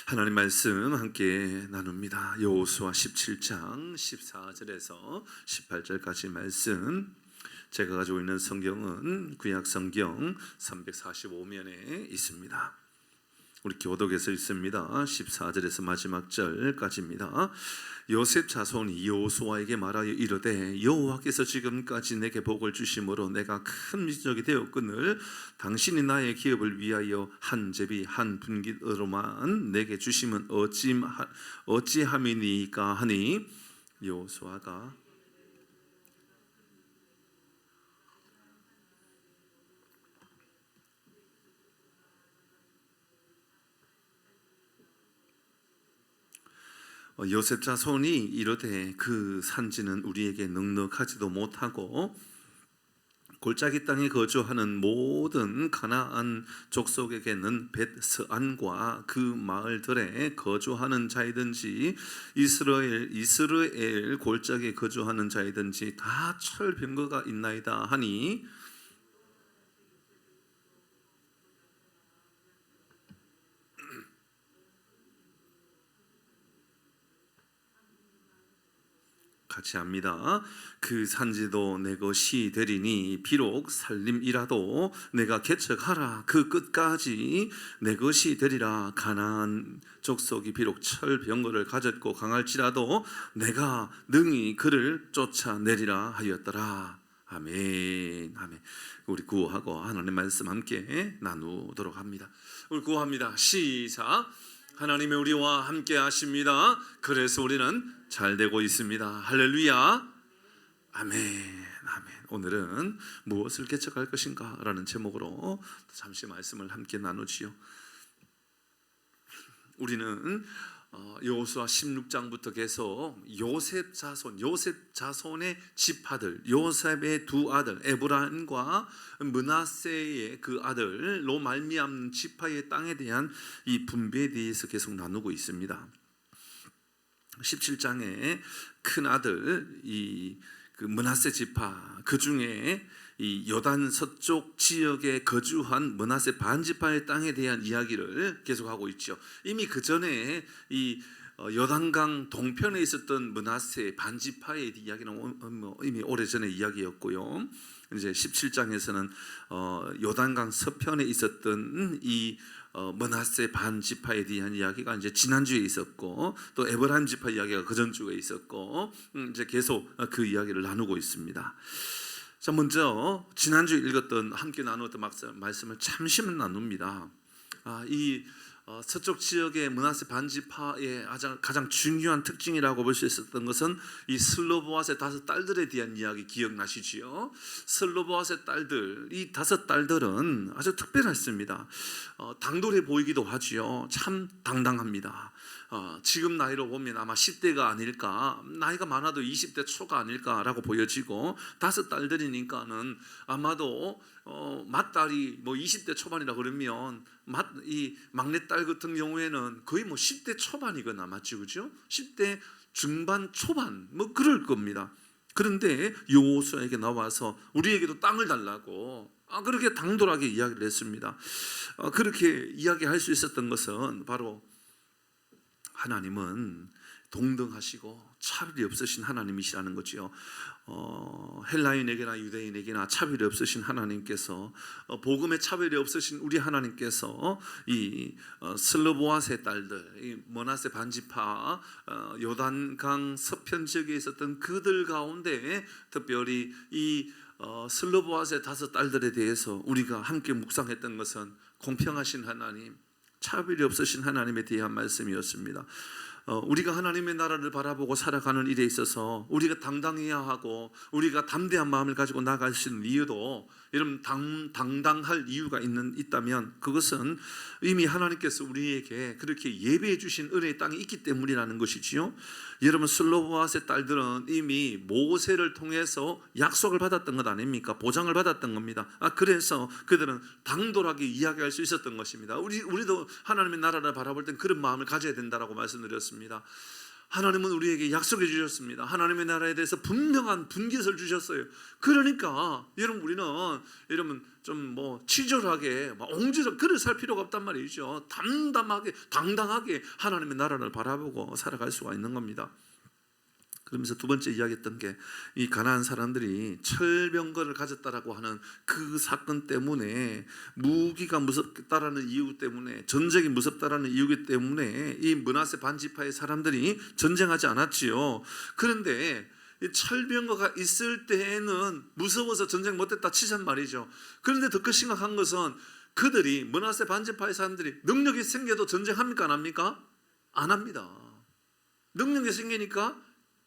하나님 말씀 함께 나눕니다. 여호수아 17장 14절에서 18절까지 말씀. 제가 가지고 있는 성경은 구약 성경 345면에 있습니다. 우리 교독에서 있습니다. 14절에서 마지막 절까지입니다. 요셉 자손이 여호수아에게 말하여 이르되 여호와께서 지금까지 내게 복을 주심으로 내가 큰 민족이 되었거늘 당신이 나의 기업을 위하여 한 제비 한 분깃으로만 내게 주심은 어찌함이니까 하니 여호수아가 요셉 자손이 이르되 그 산지는 우리에게 넉넉하지도 못하고 골짜기 땅에 거주하는 모든 가나안 족속에게는 벳스안과 그 마을들에 거주하는 자이든지 이스라엘 골짜기에 거주하는 자이든지 다 철병거가 있나이다 하니 같이 합니다. 그 산지도 내 것이 되리니 비록 살림이라도 내가 개척하라 그 끝까지 내 것이 되리라. 가나안 족속이 비록 철병거를 가졌고 강할지라도 내가 능히 그를 쫓아내리라 하였더라. 아멘. 아멘. 우리 구호하고 하나님 말씀 함께 나누도록 합니다. 우리 구호합니다. 시작. 하나님이 우리와 함께 하십니다. 그래서 우리는 잘 되고 있습니다. 할렐루야. 아멘. 아멘. 오늘은 무엇을 개척할 것인가 라는 제목으로 잠시 말씀을 함께 나누지요. 우리는 여호수아 16장부터 계속 요셉 자손의 지파들, 요셉의 두 아들 에브라임과 므낫세의 그 아들로 말미암는 지파의 땅에 대한 이 분배에 대해서 계속 나누고 있습니다. 17장에 큰 아들 그 므낫세 지파, 그 중에 이 요단 서쪽 지역에 거주한 므낫세 반지파의 땅에 대한 이야기를 계속하고 있죠. 이미 그 전에 이 요단강 동편에 있었던 므낫세 반지파의 이야기는 이미 오래전의 이야기였고요. 이제 17장에서는 요단강 서편에 있었던 이 므낫세 반지파에 대한 이야기가 이제 지난주에 있었고, 또 에브라임 지파 이야기가 그 전주에 있었고, 이제 계속 그 이야기를 나누고 있습니다. 자, 먼저 지난주에 읽었던 함께 나누었던 말씀을 잠시만 나눕니다. 이 서쪽 지역의 므낫세 반지파의 가장 중요한 특징이라고 볼 수 있었던 것은 이 슬로보앗의 5 딸들에 대한 이야기 기억나시지요? 슬로보앗의 딸들, 이 5 딸들은 아주 특별했습니다. 당돌해 보이기도 하지요. 참 당당합니다. 지금 나이로 보면 아마 10대가 아닐까, 나이가 많아도 20대 초가 아닐까라고 보여지고, 5 딸들이니까는 아마도 맏딸이 뭐 20대 초반이라 그러면 이 막내딸 같은 경우에는 거의 뭐 10대 초반이거나 맞죠, 그죠? 10대 중반 초반 뭐 그럴 겁니다. 그런데 여호수아에게 나와서 우리에게도 땅을 달라고 그렇게 당돌하게 이야기를 했습니다. 그렇게 이야기할 수 있었던 것은 바로 하나님은 동등하시고 차별이 없으신 하나님이시라는 거죠. 헬라인에게나 유대인에게나 차별이 없으신 하나님께서, 복음에 차별이 없으신 우리 하나님께서 이 슬로보앗의 딸들, 이 므낫세 반지파, 요단강 서편 지역에 있었던 그들 가운데 특별히 이 슬로보앗의 5 딸들에 대해서 우리가 함께 묵상했던 것은 공평하신 하나님, 차별이 없으신 하나님에 대한 말씀이었습니다. 우리가 하나님의 나라를 바라보고 살아가는 일에 있어서 우리가 당당해야 하고 우리가 담대한 마음을 가지고 나아갈 수 있는 이유도, 여러분 당당할 이유가 있다면 그것은 이미 하나님께서 우리에게 그렇게 예배해 주신 은혜의 땅이 있기 때문이라는 것이지요. 여러분 슬로보앗의 딸들은 이미 모세를 통해서 약속을 받았던 것 아닙니까? 보장을 받았던 겁니다. 그래서 그들은 당돌하게 이야기할 수 있었던 것입니다. 우리도 하나님의 나라를 바라볼 땐 그런 마음을 가져야 된다라고 말씀드렸습니다. 하나님은 우리에게 약속해 주셨습니다. 하나님의 나라에 대해서 분명한 분깃을 주셨어요. 그러니까 여러분 우리는 여러분 좀 치졸하게 옹졸하게 글을 살 필요가 없단 말이죠. 담담하게 당당하게 하나님의 나라를 바라보고 살아갈 수가 있는 겁니다. 그러면서 두 번째 이야기했던 게 이 가나안 사람들이 철병거를 가졌다라고 하는 그 사건 때문에 무기가 무섭다라는 이유 때문에 전쟁이 무섭다라는 이유 때문에 이 므낫세 반지파의 사람들이 전쟁하지 않았지요. 그런데 이 철병거가 있을 때에는 무서워서 전쟁 못했다 치잔 말이죠. 그런데 더 심각한 것은 그들이 므낫세 반지파의 사람들이 능력이 생겨도 전쟁합니까 안 합니까? 안 합니다. 능력이 생기니까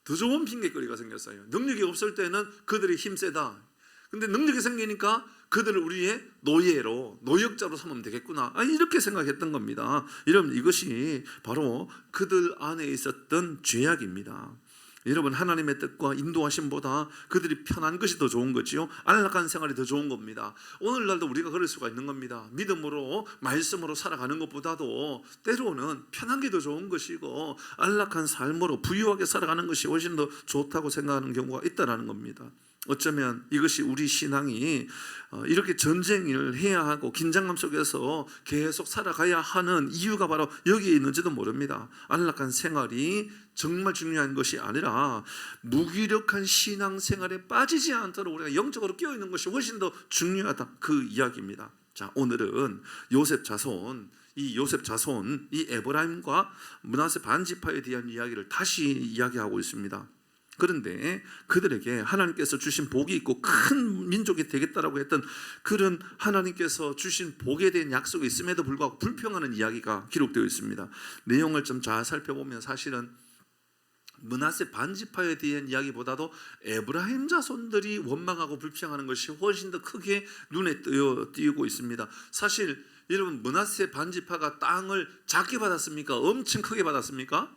더 좋은 핑계거리가 생겼어요. 능력이 없을 때는 그들이 힘세다. 근데 능력이 생기니까 그들을 우리의 노예로 노역자로 삼으면 되겠구나. 이렇게 생각했던 겁니다. 여러분 이것이 바로 그들 안에 있었던 죄악입니다. 여러분 하나님의 뜻과 인도하심보다 그들이 편한 것이 더 좋은 거지요. 안락한 생활이 더 좋은 겁니다. 오늘날도 우리가 그럴 수가 있는 겁니다. 믿음으로 말씀으로 살아가는 것보다도 때로는 편한 게 더 좋은 것이고 안락한 삶으로 부유하게 살아가는 것이 훨씬 더 좋다고 생각하는 경우가 있다는 겁니다. 어쩌면 이것이 우리 신앙이 이렇게 전쟁을 해야 하고 긴장감 속에서 계속 살아가야 하는 이유가 바로 여기에 있는지도 모릅니다. 안락한 생활이 정말 중요한 것이 아니라 무기력한 신앙생활에 빠지지 않도록 우리가 영적으로 깨어있는 것이 훨씬 더 중요하다, 그 이야기입니다. 자, 오늘은 요셉 자손, 이 에브라임과 므낫세 반지파에 대한 이야기를 다시 이야기하고 있습니다. 그런데 그들에게 하나님께서 주신 복이 있고 큰 민족이 되겠다라고 했던 그런 하나님께서 주신 복에 대한 약속이 있음에도 불구하고 불평하는 이야기가 기록되어 있습니다. 내용을 좀 잘 살펴보면 사실은 므낫세 반지파에 대한 이야기보다도 에브라임 자손들이 원망하고 불평하는 것이 훨씬 더 크게 눈에 띄고 있습니다. 사실 여러분 므낫세 반지파가 땅을 작게 받았습니까? 엄청 크게 받았습니까?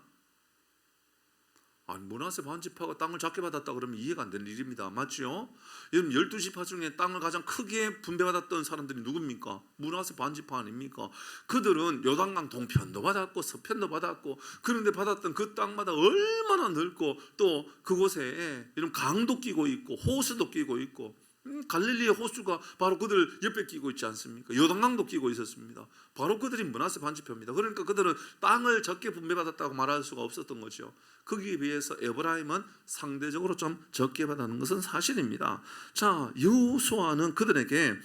므낫세 반지파가 땅을 작게 받았다 그러면 이해가 안 되는 일입니다. 맞죠? 여러분 12지파 중에 땅을 가장 크게 분배받았던 사람들이 누굽니까? 므낫세 반지파 아닙니까? 그들은 요단강 동편도 받았고 서편도 받았고, 그런데 받았던 그 땅마다 얼마나 넓고 또 그곳에 이런 강도 끼고 있고 호수도 끼고 있고, 갈릴리의 호수가 바로 그들 옆에 끼고 있지 않습니까? 요단강도 끼고 있었습니다. 바로 그들이 므낫세 반지파입니다. 그러니까 그들은 땅을 적게 분배받았다고 말할 수가 없었던 거죠. 거기에 비해서 에브라임은 상대적으로 좀 적게 받는 것은 사실입니다. 자, 여호수아는 그들에게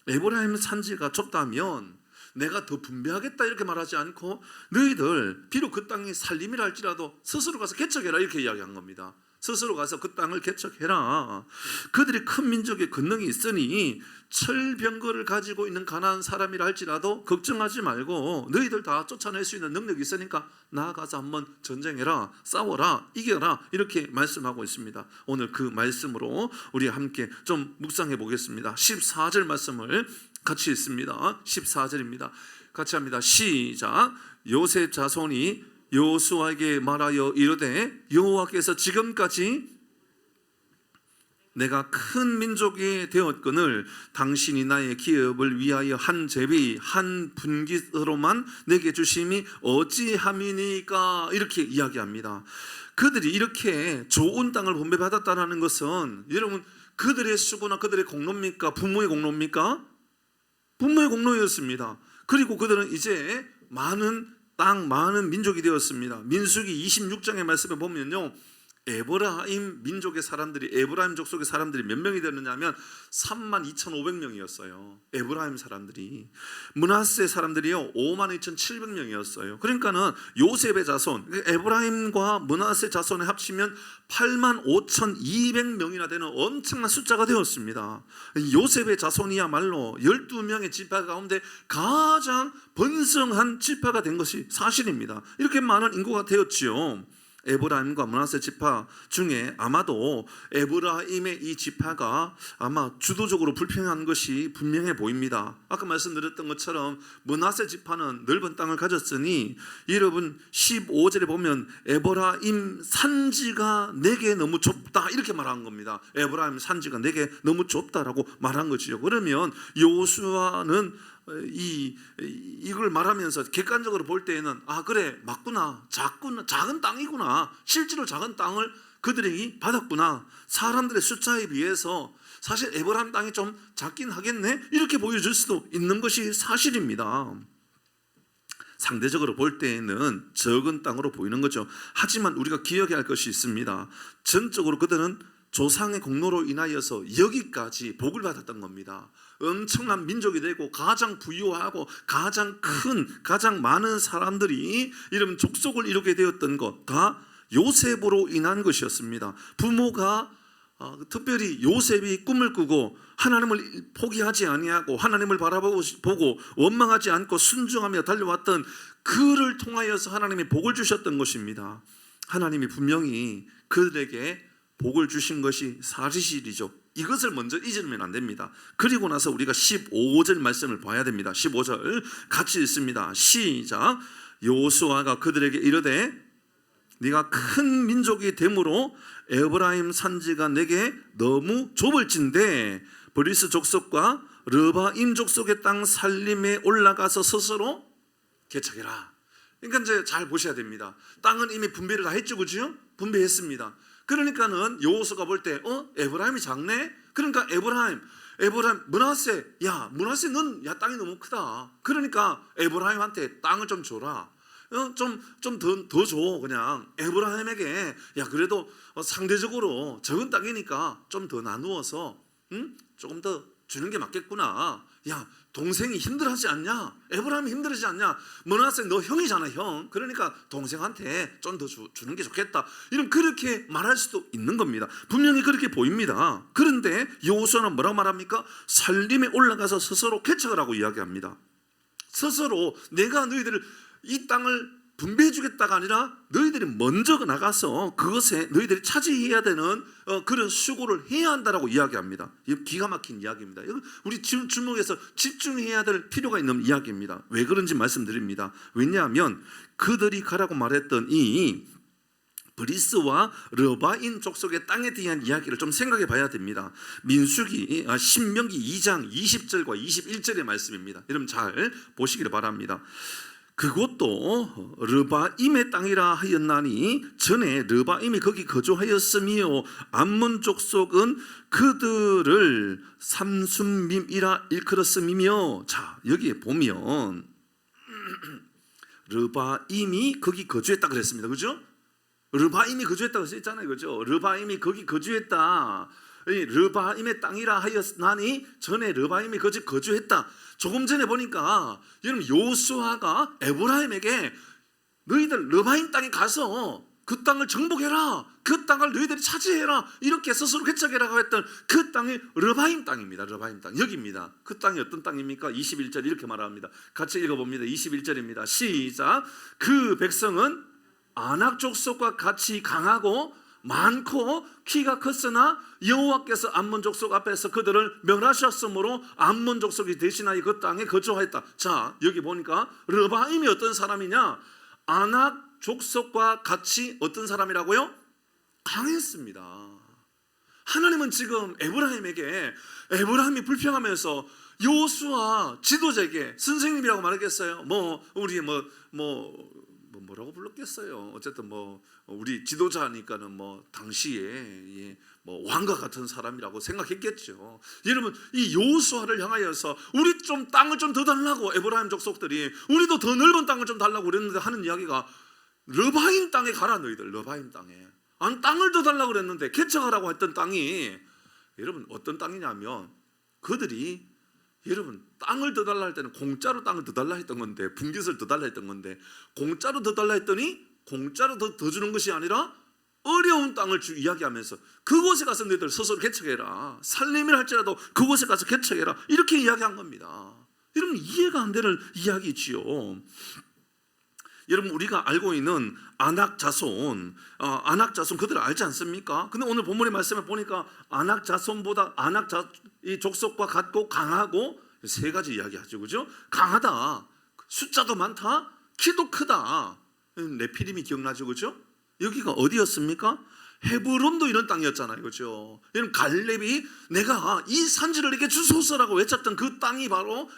에브라임 산지가 좁다면 내가 더 분배하겠다 이렇게 말하지 않고 너희들 비록 그 땅이 살림이라 할지라도 스스로 가서 개척해라 이렇게 이야기한 겁니다. 스스로 가서 그 땅을 개척해라. 그들이 큰 민족의 권능이 있으니 철병거를 가지고 있는 가난한 사람이라 할지라도 걱정하지 말고 너희들 다 쫓아낼 수 있는 능력이 있으니까 나아가서 한번 전쟁해라, 싸워라, 이겨라 이렇게 말씀하고 있습니다. 오늘 그 말씀으로 우리 함께 좀 묵상해 보겠습니다. 14절 말씀을 같이 읽습니다. 14절입니다. 같이 합니다. 시작. 요셉 자손이 여호수아에게 말하여 이르되 여호와께서 지금까지 내가 큰 민족이 되었거늘 당신이 나의 기업을 위하여 한 제비 한 분깃으로만 내게 주심이 어찌함이니까 이렇게 이야기합니다. 그들이 이렇게 좋은 땅을 분배받았다는 것은 여러분 그들의 수고나 그들의 공로입니까? 부모의 공로입니까? 부모의 공로였습니다. 그리고 그들은 이제 많은 민족이 되었습니다. 민수기 26장의 말씀에 보면요, 에브라임 민족의 사람들이, 에브라임 족속의 사람들이 몇 명이 되느냐면 32,500명이었어요. 에브라임 사람들이. 므낫세 사람들이요 52,700명이었어요. 그러니까는 요셉의 자손, 에브라임과 므낫세 자손을 합치면 85,200명이나 되는 엄청난 숫자가 되었습니다. 요셉의 자손이야말로 12명의 지파 가운데 가장 번성한 지파가 된 것이 사실입니다. 이렇게 많은 인구가 되었지요. 에브라임과 므낫세 지파 중에 아마도 에브라임의 이 지파가 아마 주도적으로 불평한 것이 분명해 보입니다. 아까 말씀드렸던 것처럼 므낫세 지파는 넓은 땅을 가졌으니 여러분 15절에 보면 에브라임 산지가 내게 너무 좁다 이렇게 말한 겁니다. 에브라임 산지가 내게 너무 좁다라고 말한 거지요. 그러면 여호수아는 이걸 말하면서 객관적으로 볼 때에는 그래 맞구나, 작은 땅이구나, 실제로 작은 땅을 그들이 받았구나, 사람들의 숫자에 비해서 사실 에브라임 땅이 좀 작긴 하겠네, 이렇게 보여줄 수도 있는 것이 사실입니다. 상대적으로 볼 때에는 적은 땅으로 보이는 거죠. 하지만 우리가 기억해야 할 것이 있습니다. 전적으로 그들은 조상의 공로로 인하여서 여기까지 복을 받았던 겁니다. 엄청난 민족이 되고 가장 부유하고 가장 큰, 가장 많은 사람들이 이런 족속을 이루게 되었던 것 다 요셉으로 인한 것이었습니다. 부모가 특별히 요셉이 꿈을 꾸고 하나님을 포기하지 아니하고 하나님을 바라보고 원망하지 않고 순종하며 달려왔던 그를 통하여서 하나님이 복을 주셨던 것입니다. 하나님이 분명히 그들에게 복을 주신 것이 사실이죠. 이것을 먼저 잊으면 안 됩니다. 그리고 나서 우리가 15절 말씀을 봐야 됩니다. 15절 같이 읽습니다. 시작. 여호수아가 그들에게 이르되 네가 큰 민족이 되므로 에브라임 산지가 내게 너무 좁을진데 브리스 족속과 르바임 족속의 땅 살림에 올라가서 스스로 개척해라. 그러니까 이제 잘 보셔야 됩니다. 땅은 이미 분배를 다 했죠, 그죠? 분배했습니다. 그러니까는 여호수아가 볼 때 에브라임이 작네. 그러니까 에브라임 므낫세, 므낫세 넌 땅이 너무 크다. 그러니까 에브라임한테 땅을 좀 줘라. 좀 더 줘. 그냥 에브라임에게 그래도 상대적으로 적은 땅이니까 좀 더 나누어서 조금 더 주는 게 맞겠구나. 동생이 힘들어하지 않냐? 에브라임이 힘들어하지 않냐? 므낫세 너 형이잖아, 형. 그러니까 동생한테 좀 더 주는 게 좋겠다. 이런 그렇게 말할 수도 있는 겁니다. 분명히 그렇게 보입니다. 그런데 여호수아는 뭐라고 말합니까? 살림에 올라가서 스스로 개척을 하고 이야기합니다. 스스로 내가 너희들을 이 땅을 분배해 주겠다가 아니라 너희들이 먼저 나가서 그것에 너희들이 차지해야 되는 그런 수고를 해야 한다라고 이야기합니다. 이 기가 막힌 이야기입니다. 우리 주목해서 집중해야 될 필요가 있는 이야기입니다. 왜 그런지 말씀드립니다. 왜냐하면 그들이 가라고 말했던 이 브리스와 르바임 족속의 땅에 대한 이야기를 좀 생각해 봐야 됩니다. 신명기 2장 20절과 21절의 말씀입니다. 여러분 잘 보시기를 바랍니다. 그것도 르바임의 땅이라 하였나니 전에 르바임이 거기 거주하였으며 암몬 족속은 그들을 삼순밈이라 일컬었음이며. 자, 여기에 보면 르바임이 거기 거주했다 그랬습니다. 그죠? 르바임이 거주했다고 써있잖아요. 그죠? 르바임이 거기 거주했다. 르바임의 땅이라 하였나니 전에 르바임이 거기 거주했다. 조금 전에 보니까 여러분 여호수아가 에브라임에게 너희들 르바임 땅에 가서 그 땅을 정복해라, 그 땅을 너희들이 차지해라, 이렇게 스스로 개척해라고 했던 그 땅이 르바임 땅입니다. 르바임 땅 여기입니다. 그 땅이 어떤 땅입니까? 21절 이렇게 말합니다. 같이 읽어봅니다. 21절입니다. 시작. 그 백성은 아낙 족속과 같이 강하고 많고 키가 컸으나 여호와께서 암몬 족속 앞에서 그들을 멸하셨으므로 암몬 족속이 대신하여 그 땅에 거주하였다. 자, 여기 보니까 르바임이 어떤 사람이냐? 아낙 족속과 같이 어떤 사람이라고요? 강했습니다. 하나님은 지금 에브라임이 불평하면서 여호수아 지도자에게 선생님이라고 말했겠어요? 우리 뭐라고 불렀겠어요? 어쨌든 우리 지도자니까는 당시에 왕과 같은 사람이라고 생각했겠죠. 여러분 이 여호수아를 향하여서 우리 좀 땅을 좀 더 달라고 에브라임 족속들이 우리도 더 넓은 땅을 좀 달라고 그랬는데 하는 이야기가 르바임 땅에 가라 너희들. 르바임 땅에 아니 땅을 더 달라고 그랬는데 개척하라고 했던 땅이 여러분 어떤 땅이냐면 그들이 여러분 땅을 더 달라 할 때는 공짜로 땅을 더 달라 했던 건데 분깃을 더 달라 했던 건데 공짜로 더 달라 했더니 공짜로 더 주는 것이 아니라 어려운 땅을 이야기하면서 그곳에 가서 너희들 스스로 개척해라. 살림이라 할지라도 그곳에 가서 개척해라. 이렇게 이야기한 겁니다. 여러분 이해가 안 되는 이야기지요. 여러분 우리가 알고 있는 아낙 자손 그들 알지 않습니까? 근데 오늘 본문의 말씀을 보니까 아낙 자손보다 이 족속과 같고 강하고 세 가지 이야기하죠. 그죠? 강하다, 숫자도 많다, 키도 크다. 네피림이 기억나죠. 그죠? 여기가 어디였습니까? 헤브론도 이런 땅이었잖아요, 그렇죠? 여러분, 갈렙이 내가 이 산지를 내게 주소서라고 외쳤던 그 땅이 바로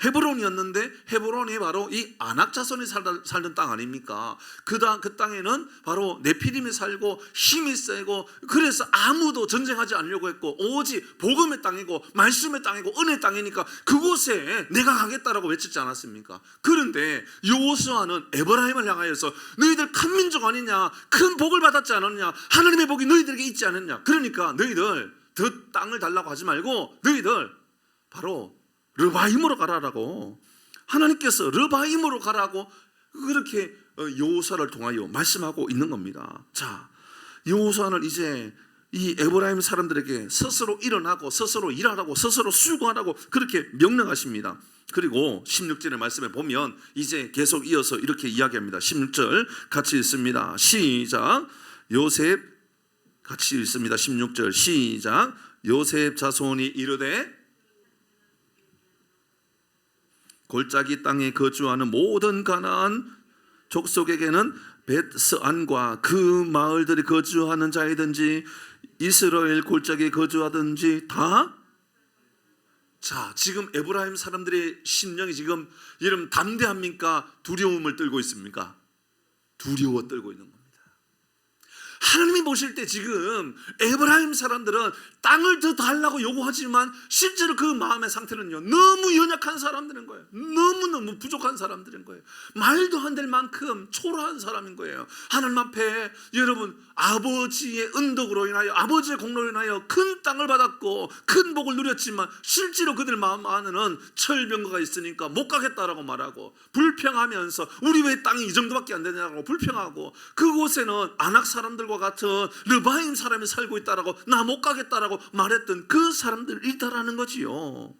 헤브론이었는데, 헤브론이 바로 이 아낙 자손이 살던 땅 아닙니까? 그 땅에는 바로 네피림이 살고 힘이 세고, 그래서 아무도 전쟁하지 않으려고 했고, 오직 복음의 땅이고 말씀의 땅이고 은혜의 땅이니까 그곳에 내가 가겠다라고 외쳤지 않았습니까? 그런데 여호수아는 에브라임을 향하여서 너희들 큰 민족 아니냐, 큰 복을 받았지 않았냐, 하나님의 복이 너희들에게 있지 않았냐, 그러니까 너희들 더 땅을 달라고 하지 말고 너희들 바로 르바임으로 가라라고, 하나님께서 르바임으로 가라고 그렇게 여호수아를 통하여 말씀하고 있는 겁니다. 자, 여호수아는 이제 이 에브라임 사람들에게 스스로 일어나고 스스로 일하라고 스스로 수고하라고 그렇게 명령하십니다. 그리고 16절의 말씀에 보면 이제 계속 이어서 이렇게 이야기합니다. 16절 같이 읽습니다. 시작. 요셉 같이 읽습니다. 16절 시작. 요셉 자손이 이르되 골짜기 땅에 거주하는 모든 가나안 족속에게는 벳스안과 그 마을들이 거주하는 자이든지 이스라엘 골짜기에 거주하든지 다. 자, 지금 에브라임 사람들의 심령이 지금 여러분 담대합니까? 두려움을 떨고 있습니까? 두려워 떨고 있는 겁니다. 하나님이 보실 때 지금 에브라임 사람들은 땅을 더 달라고 요구하지만 실제로 그 마음의 상태는요, 너무 연약한 사람들인 거예요. 너무너무 부족한 사람들인 거예요. 말도 안 될 만큼 초라한 사람인 거예요. 하나님 앞에 여러분 아버지의 은덕으로 인하여, 아버지의 공로로 인하여 큰 땅을 받았고 큰 복을 누렸지만 실제로 그들 마음 안에는 철병거가 있으니까 못 가겠다라고 말하고 불평하면서 우리 왜 땅이 이 정도밖에 안 되냐고 불평하고, 그곳에는 아낙 사람들과 같은 르바임 사람이 살고 있다라고 나 못 가겠다라고 말했던 그 사람들이다라는 거지요.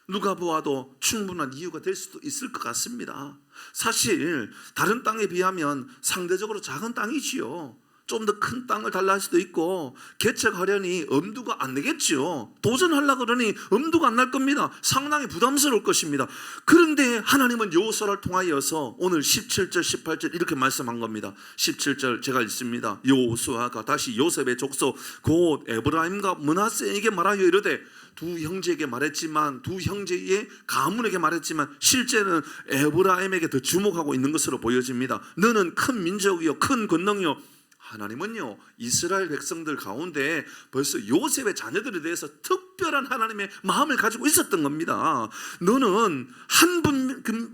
누가 보아도 충분한 이유가 될 수도 있을 것 같습니다. 사실 다른 땅에 비하면 상대적으로 작은 땅이지요. 좀 더 큰 땅을 달라 할 수도 있고, 개척하려니 엄두가 안 내겠죠. 도전하려고 그러니 엄두가 안 날 겁니다. 상당히 부담스러울 것입니다. 그런데 하나님은 여호수아를 통하여서 오늘 17절 18절 이렇게 말씀한 겁니다. 17절 제가 읽습니다. 여호수아가 다시 요셉의 족속 곧 에브라임과 므낫세에게 말하여 이르되, 두 형제에게 말했지만, 두 형제의 가문에게 말했지만 실제는 에브라임에게 더 주목하고 있는 것으로 보여집니다. 너는 큰 민족이요 큰 권능이요. 하나님은요 이스라엘 백성들 가운데 벌써 요셉의 자녀들에 대해서 특별한 하나님의 마음을 가지고 있었던 겁니다. 너는 한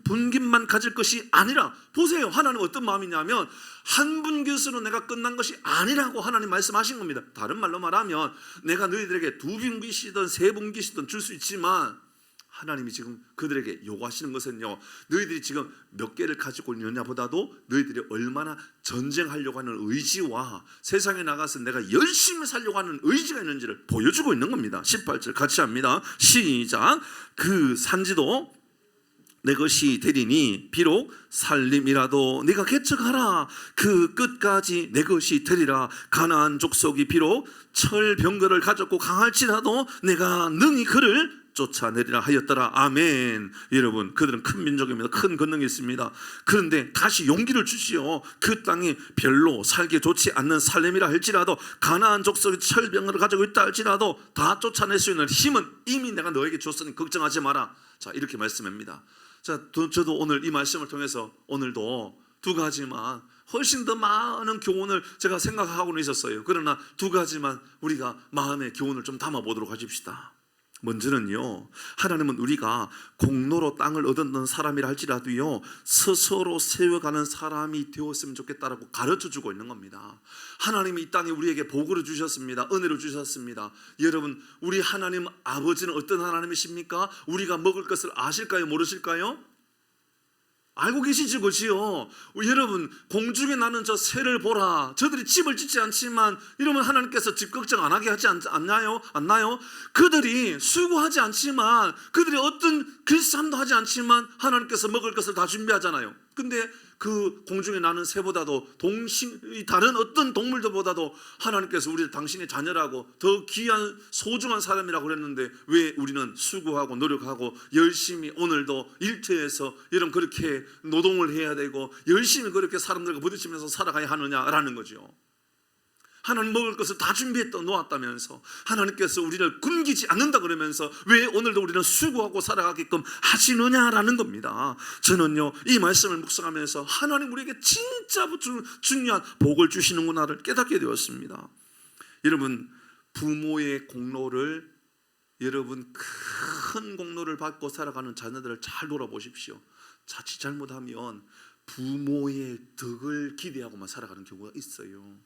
분깃만 가질 것이 아니라, 보세요, 하나님 어떤 마음이냐면 한 분깃으로 내가 끝난 것이 아니라고 하나님 말씀하신 겁니다. 다른 말로 말하면 내가 너희들에게 두 분깃이든 세 분깃이든 줄 수 있지만, 하나님이 지금 그들에게 요구하시는 것은요, 너희들이 지금 몇 개를 가지고 있느냐 보다도 너희들이 얼마나 전쟁하려고 하는 의지와 세상에 나가서 내가 열심히 살려고 하는 의지가 있는지를 보여주고 있는 겁니다. 18절 같이 합니다. 시작. 그 산지도 내 것이 되리니 비록 살림이라도 네가 개척하라. 그 끝까지 내 것이 되리라. 가나안 족속이 비록 철병거를 가졌고 강할지라도 내가 능히 그를 쫓아내리라 하였더라. 아멘. 여러분, 그들은 큰 민족입니다. 큰 권능이 있습니다. 그런데 다시 용기를 주시오. 그 땅이 별로 살기 좋지 않는 살렘이라 할지라도, 가나안 족속이 철병을 가지고 있다 할지라도 다 쫓아낼 수 있는 힘은 이미 내가 너에게 줬으니 걱정하지 마라. 자, 이렇게 말씀합니다. 자, 저도 오늘 이 말씀을 통해서 오늘도 두 가지만, 훨씬 더 많은 교훈을 제가 생각하고는 있었어요. 그러나 두 가지만 우리가 마음의 교훈을 좀 담아보도록 하십시다. 먼저는요, 하나님은 우리가 공로로 땅을 얻었던 사람이라 할지라도요 스스로 세워가는 사람이 되었으면 좋겠다라고 가르쳐주고 있는 겁니다. 하나님이 이 땅에 우리에게 복으로 주셨습니다. 은혜로 주셨습니다. 여러분, 우리 하나님 아버지는 어떤 하나님이십니까? 우리가 먹을 것을 아실까요? 모르실까요? 알고 계시지, 그렇지요? 여러분, 공중에 나는 저 새를 보라. 저들이 집을 짓지 않지만 이러면 하나님께서 집 걱정 안 하게 하지 않나요? 그들이 수고하지 않지만, 그들이 어떤 길쌈도 하지 않지만 하나님께서 먹을 것을 다 준비하잖아요. 근데 그 공중에 나는 새보다도 다른 어떤 동물들보다도 하나님께서 우리를 당신의 자녀라고 더 귀한 소중한 사람이라고 그랬는데, 왜 우리는 수고하고 노력하고 열심히 오늘도 일터에서 이런 그렇게 노동을 해야 되고 열심히 그렇게 사람들과 부딪히면서 살아가야 하느냐라는 거죠. 하나님 먹을 것을 다 준비했다 놓았다면서 하나님께서 우리를 굶기지 않는다 그러면서 왜 오늘도 우리는 수고하고 살아가게끔 하시느냐라는 겁니다. 저는요 이 말씀을 묵상하면서 하나님 우리에게 진짜 중요한 복을 주시는구나를 깨닫게 되었습니다. 여러분 부모의 공로를 여러분 큰 공로를 받고 살아가는 자녀들을 잘 돌아보십시오. 자칫 잘못하면 부모의 덕을 기대하고만 살아가는 경우가 있어요.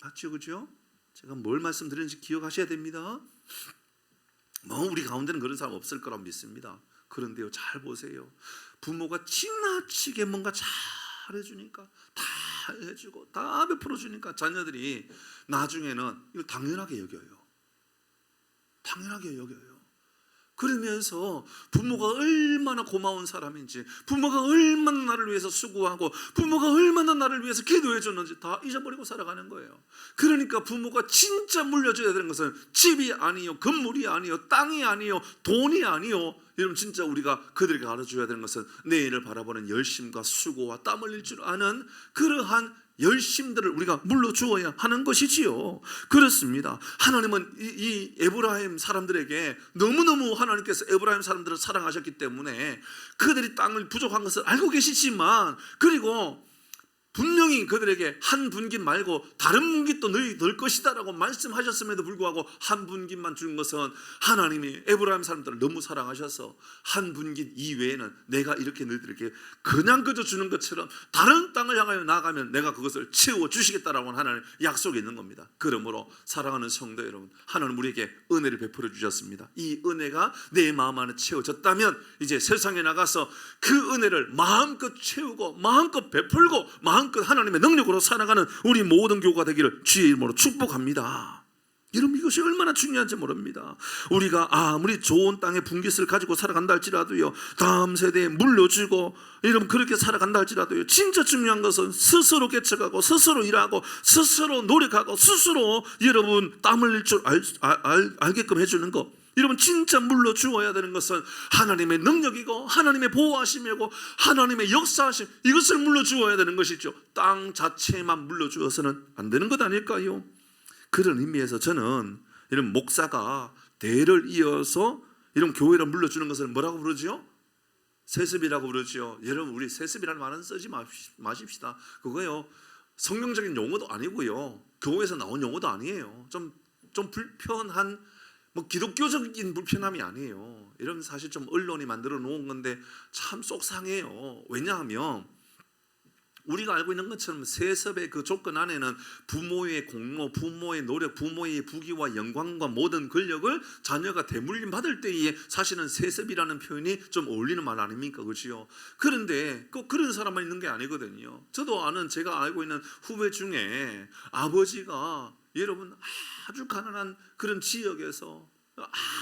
맞죠, 그죠? 제가 뭘 말씀드리는지 기억하셔야 됩니다. 우리 가운데는 그런 사람 없을 거라고 믿습니다. 그런데요, 잘 보세요. 부모가 지나치게 뭔가 잘 해주니까, 다 해주고, 다 베풀어 주니까 자녀들이 나중에는 이걸 당연하게 여겨요. 당연하게 여겨요. 그러면서 부모가 얼마나 고마운 사람인지, 부모가 얼마나 나를 위해서 수고하고, 부모가 얼마나 나를 위해서 기도해 줬는지 다 잊어버리고 살아가는 거예요. 그러니까 부모가 진짜 물려줘야 되는 것은 집이 아니요, 건물이 아니요, 땅이 아니요, 돈이 아니요. 여러분 진짜 우리가 그들에게 알아줘야 되는 것은 내일을 바라보는 열심과 수고와 땀 흘릴 줄 아는 그러한 열심들을 우리가 물려주어야 하는 것이지요. 그렇습니다. 하나님은 이 에브라임 사람들에게 너무너무 하나님께서 에브라임 사람들을 사랑하셨기 때문에 그들이 땅을 부족한 것을 알고 계시지만, 그리고 분명히 그들에게 한 분깃 말고 다른 분깃도 너희 넣을 것이다라고 말씀하셨음에도 불구하고 한 분깃만 준 것은 하나님이 에브라임 사람들을 너무 사랑하셔서 한 분깃 이외에는 내가 이렇게 너희들에게 그냥 그저 주는 것처럼 다른 땅을 향하여 나가면 내가 그것을 채워주시겠다라고 하나님 약속이 있는 겁니다. 그러므로 사랑하는 성도 여러분, 하나님 우리에게 은혜를 베풀어 주셨습니다. 이 은혜가 내 마음 안에 채워졌다면 이제 세상에 나가서 그 은혜를 마음껏 채우고 마음껏 베풀고 마음껏 하나님의 능력으로 살아가는 우리 모든 교우가 되기를 주의 이름으로 축복합니다. 여러분 이것이 얼마나 중요한지 모릅니다. 우리가 아무리 좋은 땅의 분깃을 가지고 살아간다 할지라도요, 다음 세대에 물려주고 여러분 그렇게 살아간다 할지라도요, 진짜 중요한 것은 스스로 개척하고 스스로 일하고 스스로 노력하고 스스로 여러분 땀 흘릴 줄 알게끔 해주는 것, 여러분 진짜 물려주어야 되는 것은 하나님의 능력이고 하나님의 보호하심이고 하나님의 역사하심, 이것을 물려주어야 되는 것이죠. 땅 자체만 물려주어서는 안 되는 것 아닐까요? 그런 의미에서 저는 이런 목사가 대를 이어서 이런 교회를 물려주는 것을 뭐라고 부르죠? 세습이라고 부르죠. 여러분 우리 세습이라는 말은 쓰지 마십시다. 그거요 성경적인 용어도 아니고요, 교회에서 나온 용어도 아니에요. 좀 불편한 기독교적인 불편함이 아니에요. 이런 사실 좀 언론이 만들어 놓은 건데 참 속상해요. 왜냐하면 우리가 알고 있는 것처럼 세습의 그 조건 안에는 부모의 공로, 부모의 노력, 부모의 부귀와 영광과 모든 권력을 자녀가 대물림 받을 때에 사실은 세습이라는 표현이 좀 어울리는 말 아닙니까? 그렇지요? 그런데 꼭 그런 사람만 있는 게 아니거든요. 저도 아는, 제가 알고 있는 후배 중에 아버지가 여러분 아주 가난한 그런 지역에서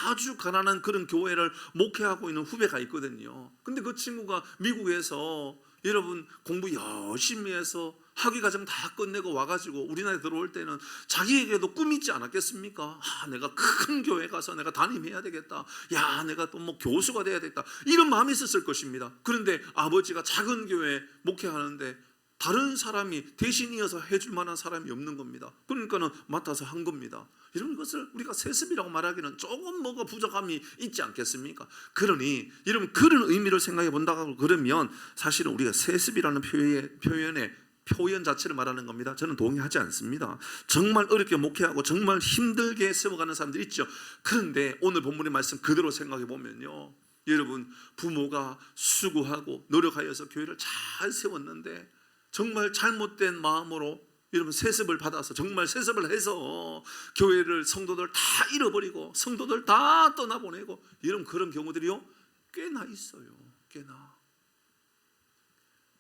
아주 가난한 그런 교회를 목회하고 있는 후배가 있거든요. 근데 그 친구가 미국에서 여러분 공부 열심히 해서 학위과정 다 끝내고 와가지고 우리나라에 들어올 때는 자기에게도 꿈이 있지 않았겠습니까? 내가 큰 교회 가서 내가 담임해야 되겠다. 내가 또 교수가 돼야 되겠다. 이런 마음이 있었을 것입니다. 그런데 아버지가 작은 교회 목회하는데 다른 사람이 대신 이어서 해줄 만한 사람이 없는 겁니다. 그러니까는 맡아서 한 겁니다. 여러분 이것을 우리가 세습이라고 말하기는 조금 뭐가 부족함이 있지 않겠습니까? 그러니 여러분 그런 의미를 생각해 본다고 그러면 사실은 우리가 세습이라는 표현 자체를 말하는 겁니다. 저는 동의하지 않습니다. 정말 어렵게 목회하고 정말 힘들게 세워가는 사람들이 있죠. 그런데 오늘 본문의 말씀 그대로 생각해 보면요, 여러분 부모가 수고하고 노력하여서 교회를 잘 세웠는데 정말 잘못된 마음으로 여러분 세습을 받아서 정말 세습을 해서 교회를 성도들 다 잃어버리고 성도들 다 떠나보내고 이런 그런 경우들이요 꽤나 있어요. 꽤나.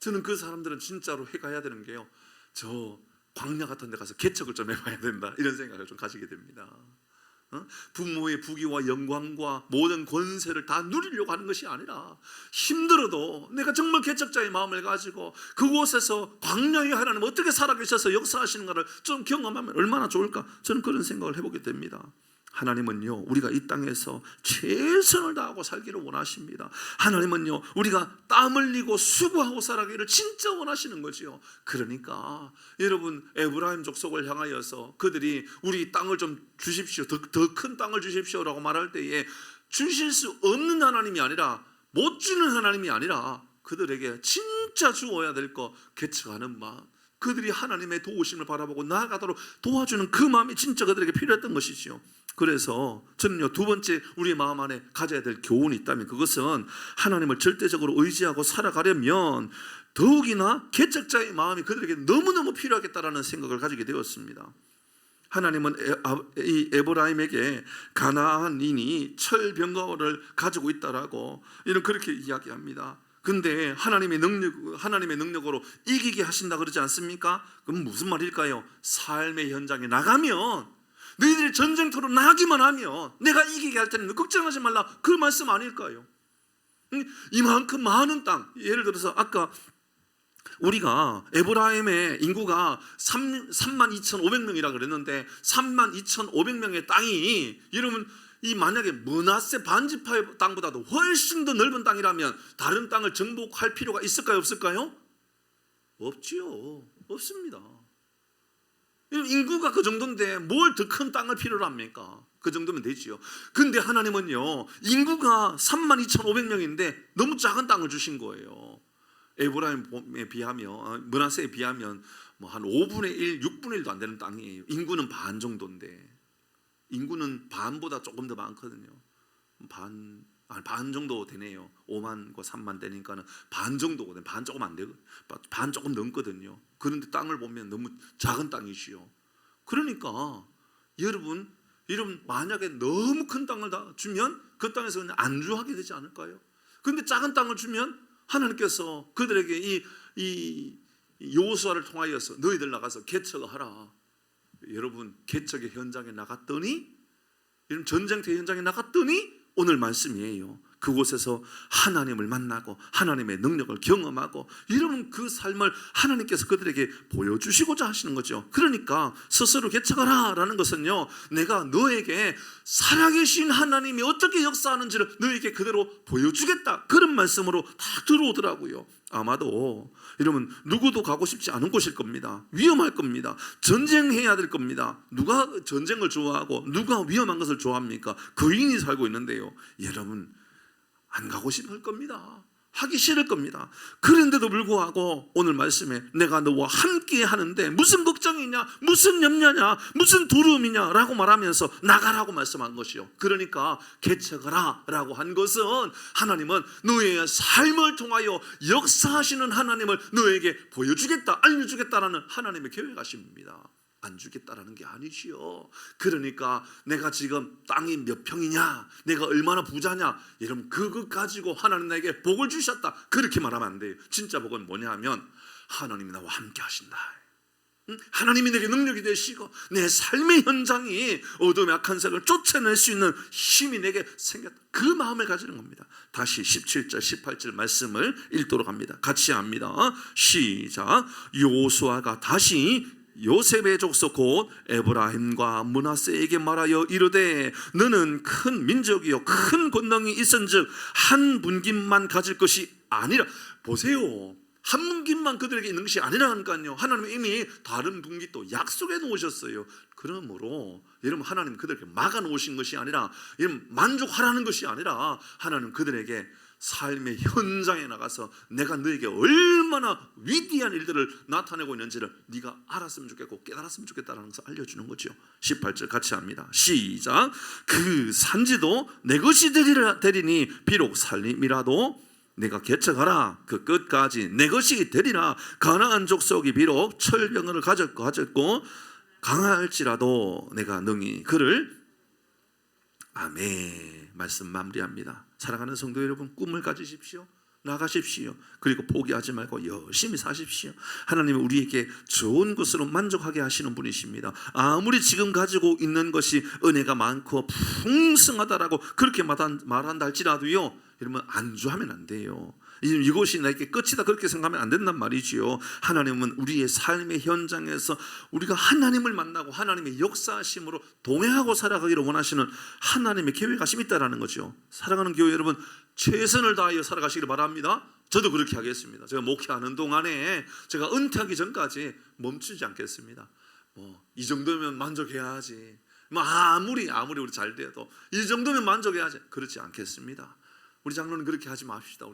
저는 그 사람들은 진짜로 해가야 되는 게요, 저 광야 같은 데 가서 개척을 좀 해봐야 된다 이런 생각을 좀 가지게 됩니다. 부모의 부귀와 영광과 모든 권세를 다 누리려고 하는 것이 아니라 힘들어도 내가 정말 개척자의 마음을 가지고 그곳에서 광야의 하나님 어떻게 살아계셔서 역사하시는가를 좀 경험하면 얼마나 좋을까, 저는 그런 생각을 해보게 됩니다. 하나님은요, 우리가 이 땅에서 최선을 다하고 살기를 원하십니다. 하나님은요, 우리가 땀 흘리고 수고하고 살아가기를 진짜 원하시는 거지요. 그러니까 여러분, 에브라임 족속을 향하여서 그들이 우리 땅을 좀 주십시오, 더 큰 땅을 주십시오라고 말할 때에 주실 수 없는 하나님이 아니라, 못 주는 하나님이 아니라 그들에게 진짜 주어야 될 거 개척하는 마음, 그들이 하나님의 도우심을 바라보고 나아가도록 도와주는 그 마음이 진짜 그들에게 필요했던 것이지요. 그래서 저는요, 두 번째 우리의 마음 안에 가져야 될 교훈이 있다면 그것은 하나님을 절대적으로 의지하고 살아가려면 더욱이나 개척자의 마음이 그들에게 너무너무 필요하겠다라는 생각을 가지게 되었습니다. 하나님은 이 에브라임에게 가나안인이 철병거를 가지고 있다라고 이런 그렇게 이야기합니다. 근데 하나님의 능력으로 이기게 하신다 그러지 않습니까? 그럼 무슨 말일까요? 삶의 현장에 나가면, 너희들이 전쟁터로 나가기만 하면 내가 이기게 할 테니 걱정하지 말라, 그 말씀 아닐까요? 이만큼 많은 땅, 예를 들어서 아까 우리가 에브라임의 인구가 32,500명이라 그랬는데 32,500명의 땅이, 여러분, 이 만약에 므낫세 반지파의 땅보다도 훨씬 더 넓은 땅이라면 다른 땅을 정복할 필요가 있을까요, 없을까요? 없지요. 없습니다. 인구가 그 정도인데 뭘 더 큰 땅을 필요로 합니까? 그 정도면 되지요. 근데 하나님은요, 인구가 32,500명인데 너무 작은 땅을 주신 거예요. 에브라임에 비하면, 므낫세에 비하면 뭐 한 5분의 1, 6분의 1도 안 되는 땅이에요. 인구는 반 정도인데, 인구는 반보다 조금 더 많거든요. 반 정도 되네요. 5만과 3만 되니까는 반 정도거든요. 반 조금 안 되고, 반 조금 넘거든요. 그런데 땅을 보면 너무 작은 땅이시요. 그러니까 여러분 만약에 너무 큰 땅을 다 주면 그 땅에서 그냥 안주하게 되지 않을까요? 그런데 작은 땅을 주면 하나님께서 그들에게 이 여호수아를 통하여서 너희들 나가서 개척을 하라. 여러분, 개척의 현장에 나갔더니, 이런 전쟁터 현장에 나갔더니 오늘 말씀이에요. 그곳에서 하나님을 만나고 하나님의 능력을 경험하고, 이러면 그 삶을 하나님께서 그들에게 보여주시고자 하시는 거죠. 그러니까 스스로 개척하라 라는 것은요, 내가 너에게 살아계신 하나님이 어떻게 역사하는지를 너에게 그대로 보여주겠다, 그런 말씀으로 다 들어오더라고요. 아마도 여러분, 누구도 가고 싶지 않은 곳일 겁니다. 위험할 겁니다. 전쟁해야 될 겁니다. 누가 전쟁을 좋아하고 누가 위험한 것을 좋아합니까? 거인이 살고 있는데요, 여러분 안 가고 싶을 겁니다. 하기 싫을 겁니다. 그런데도 불구하고 오늘 말씀에 내가 너와 함께 하는데 무슨 걱정이냐, 무슨 염려냐, 무슨 두려움이냐 라고 말하면서 나가라고 말씀한 것이요. 그러니까 개척하라 라고 한 것은, 하나님은 너의 삶을 통하여 역사하시는 하나님을 너에게 보여주겠다, 알려주겠다라는 하나님의 계획하십니다. 안 주겠다라는 게 아니지요. 그러니까 내가 지금 땅이 몇 평이냐, 내가 얼마나 부자냐, 여러분 그것 가지고 하나님 나에게 복을 주셨다, 그렇게 말하면 안 돼요. 진짜 복은 뭐냐 하면, 하나님이 나와 함께 하신다. 하나님이 내게 능력이 되시고 내 삶의 현장이 어둠의 악한 색을 쫓아낼 수 있는 힘이 내게 생겼다, 그 마음을 가지는 겁니다. 다시 17절 18절 말씀을 읽도록 합니다. 같이 합니다. 시작. 여호수아가 다시 요셉의 족속 곧 에브라임과 므낫세에게 말하여 이르되, 너는 큰 민족이요 큰 권능이 있은즉 한 분깃만 가질 것이 아니라. 보세요, 한 분깃만 그들에게 있는 것이 아니라니까요. 하나님은 이미 다른 분깃도 약속해 놓으셨어요. 그러므로 여러분, 하나님 그들에게 막아 놓으신 것이 아니라, 여러분 만족하라는 것이 아니라, 하나님 그들에게 삶의 현장에 나가서 내가 너에게 얼마나 위대한 일들을 나타내고 있는지를 네가 알았으면 좋겠고 깨달았으면 좋겠다는 것을 알려주는 거죠. 18절 같이 합니다. 시작. 그 산지도 내 것이 되리니 비록 살림이라도 내가 개척하라, 그 끝까지 내 것이 되리라. 가나안 족속이 비록 철병을 가졌고 강할지라도 내가 능히 그를. 아멘. 말씀 마무리합니다. 사랑하는 성도 여러분, 꿈을 가지십시오. 나가십시오. 그리고 포기하지 말고 열심히 사십시오. 하나님은 우리에게 좋은 것으로 만족하게 하시는 분이십니다. 아무리 지금 가지고 있는 것이 은혜가 많고 풍성하다라고 그렇게 말한다 할지라도요, 여러분 안주하면 안 돼요. 이것이 나에게 끝이다 그렇게 생각하면 안 된단 말이지요. 하나님은 우리의 삶의 현장에서 우리가 하나님을 만나고 하나님의 역사하심으로 동행하고 살아가기를 원하시는 하나님의 계획하심이 있다라는 거죠. 사랑하는 교회 여러분, 최선을 다하여 살아가시기를 바랍니다. 저도 그렇게 하겠습니다. 제가 목회하는 동안에 제가 은퇴하기 전까지 멈추지 않겠습니다. 이 정도면 만족해야지. 아무리 우리 잘 돼도 이 정도면 만족해야지. 그렇지 않겠습니다. 우리 장로는 그렇게 하지 맙시다.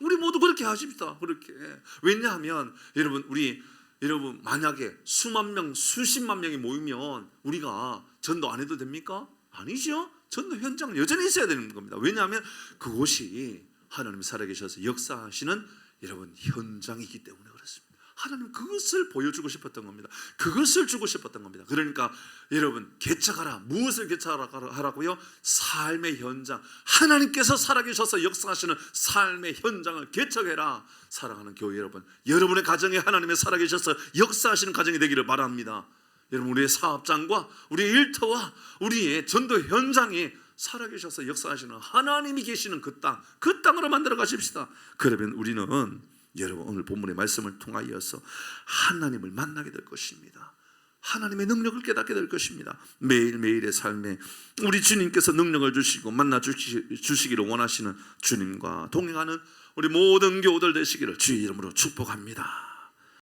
우리 모두 그렇게 하십시다. 그렇게. 왜냐하면 여러분 만약에 수만 명, 수십만 명이 모이면 우리가 전도 안 해도 됩니까? 아니죠. 전도 현장은 여전히 있어야 되는 겁니다. 왜냐하면 그곳이 하나님 살아계셔서 역사하시는 여러분 현장이기 때문에 그렇습니다. 하나님 그것을 보여주고 싶었던 겁니다. 그것을 주고 싶었던 겁니다. 그러니까 여러분 개척하라. 무엇을 개척하라고요? 삶의 현장. 하나님께서 살아계셔서 역사하시는 삶의 현장을 개척해라. 사랑하는 교회 여러분, 여러분의 가정에 하나님의 살아계셔서 역사하시는 가정이 되기를 바랍니다. 여러분 우리의 사업장과 우리의 일터와 우리의 전도 현장이 살아계셔서 역사하시는 하나님이 계시는 그 땅으로 만들어 가십시다. 그러면 우리는 여러분 오늘 본문의 말씀을 통하여서 하나님을 만나게 될 것입니다. 하나님의 능력을 깨닫게 될 것입니다. 매일매일의 삶에 우리 주님께서 능력을 주시고 만나 주시기를 원하시는 주님과 동행하는 우리 모든 교우들 되시기를 주의 이름으로 축복합니다.